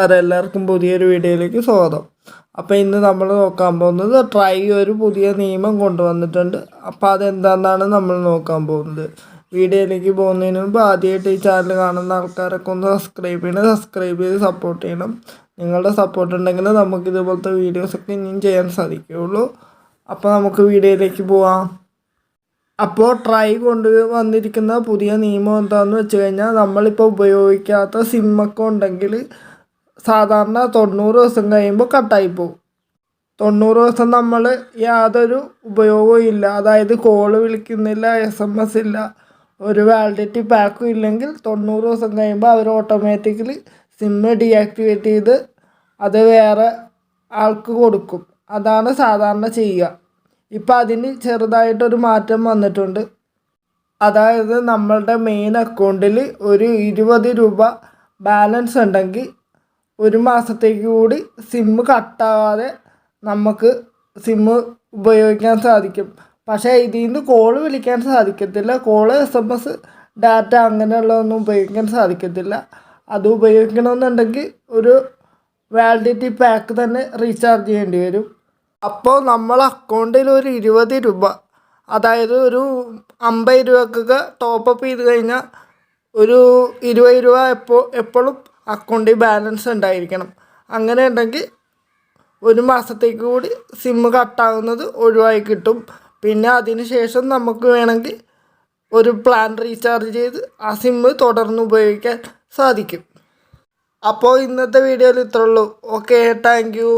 എല്ലാവർക്കും പുതിയൊരു വീഡിയോയിലേക്ക് സ്വാഗതം. അപ്പോൾ ഇന്ന് നമ്മൾ നോക്കാൻ പോകുന്നത് ട്രൈ ഒരു പുതിയ നിയമം കൊണ്ടുവന്നിട്ടുണ്ട്. അപ്പോൾ അതെന്താണെന്നാണ് നമ്മൾ നോക്കാൻ പോകുന്നത്. വീഡിയോയിലേക്ക് പോകുന്നതിന് മുമ്പ് ആദ്യമായിട്ട് ഈ ചാനൽ കാണുന്ന ആൾക്കാരൊക്കെ ഒന്ന് സബ്സ്ക്രൈബ് ചെയ്ത് സപ്പോർട്ട് ചെയ്യണം. നിങ്ങളുടെ സപ്പോർട്ട് ഉണ്ടെങ്കിൽ നമുക്ക് ഇതുപോലത്തെ വീഡിയോസൊക്കെ ഇനിയും ചെയ്യാൻ സാധിക്കുകയുള്ളൂ. അപ്പോൾ നമുക്ക് വീഡിയോയിലേക്ക് പോവാം. അപ്പോൾ ട്രൈ കൊണ്ടുവന്നിരിക്കുന്ന പുതിയ നിയമം എന്താണെന്ന് വെച്ച് കഴിഞ്ഞാൽ, നമ്മളിപ്പോൾ ഉപയോഗിക്കാത്ത സിമ്മൊക്കെ ഉണ്ടെങ്കിൽ സാധാരണ 90 ദിവസം കഴിയുമ്പോൾ കട്ടായി പോകും. 90 ദിവസം നമ്മൾ യാതൊരു ഉപയോഗവും ഇല്ല, അതായത് കോള് വിളിക്കുന്നില്ല, SMS ഇല്ല, ഒരു വാലിഡിറ്റി പാക്കും ഇല്ലെങ്കിൽ 90 ദിവസം കഴിയുമ്പോൾ അവർ ഓട്ടോമാറ്റിക്കലി സിമ്മ് ഡീആക്ടിവേറ്റ് ചെയ്ത് അത് വേറെ ആൾക്ക് കൊടുക്കും. അതാണ് സാധാരണ ചെയ്യുക. ഇപ്പം അതിന് ചെറുതായിട്ടൊരു മാറ്റം വന്നിട്ടുണ്ട്. അതായത് നമ്മളുടെ മെയിൻ അക്കൗണ്ടിൽ ഒരു 20 രൂപ ബാലൻസ് ഉണ്ടെങ്കിൽ ഒരു മാസത്തേക്ക് കൂടി സിമ്മ് കട്ടാകാതെ നമുക്ക് സിമ്മ് ഉപയോഗിക്കാൻ സാധിക്കും. പക്ഷേ ഇതിൽ നിന്ന് കോള് വിളിക്കാൻ സാധിക്കത്തില്ല. കോള്, SMS, ഡാറ്റ അങ്ങനെയുള്ളതൊന്നും ഉപയോഗിക്കാൻ സാധിക്കത്തില്ല. അത് ഉപയോഗിക്കണമെന്നുണ്ടെങ്കിൽ ഒരു വാലിഡിറ്റി പാക്ക് തന്നെ റീചാർജ് ചെയ്യേണ്ടി വരും. അപ്പോൾ നമ്മൾ അക്കൗണ്ടിൽ ഒരു 20 രൂപ, അതായത് ഒരു 50 രൂപക്കൊക്കെ ടോപ്പപ്പ് ചെയ്ത് കഴിഞ്ഞാൽ ഒരു 20 രൂപ എപ്പോഴും അക്കൗണ്ടിൽ ബാലൻസ് ഉണ്ടായിരിക്കണം. അങ്ങനെ ഉണ്ടെങ്കിൽ ഒരു മാസത്തേക്ക് കൂടി സിമ്മ് കട്ടാകുന്നത് ഒഴിവായി കിട്ടും. പിന്നെ അതിന് ശേഷം നമുക്ക് വേണമെങ്കിൽ ഒരു പ്ലാൻ റീചാർജ് ചെയ്ത് ആ സിമ്മ് തുടർന്ന് ഉപയോഗിക്കാൻ സാധിക്കും. അപ്പോൾ ഇന്നത്തെ വീഡിയോയിൽ ഇത്രയുള്ളൂ. Okay, thank U.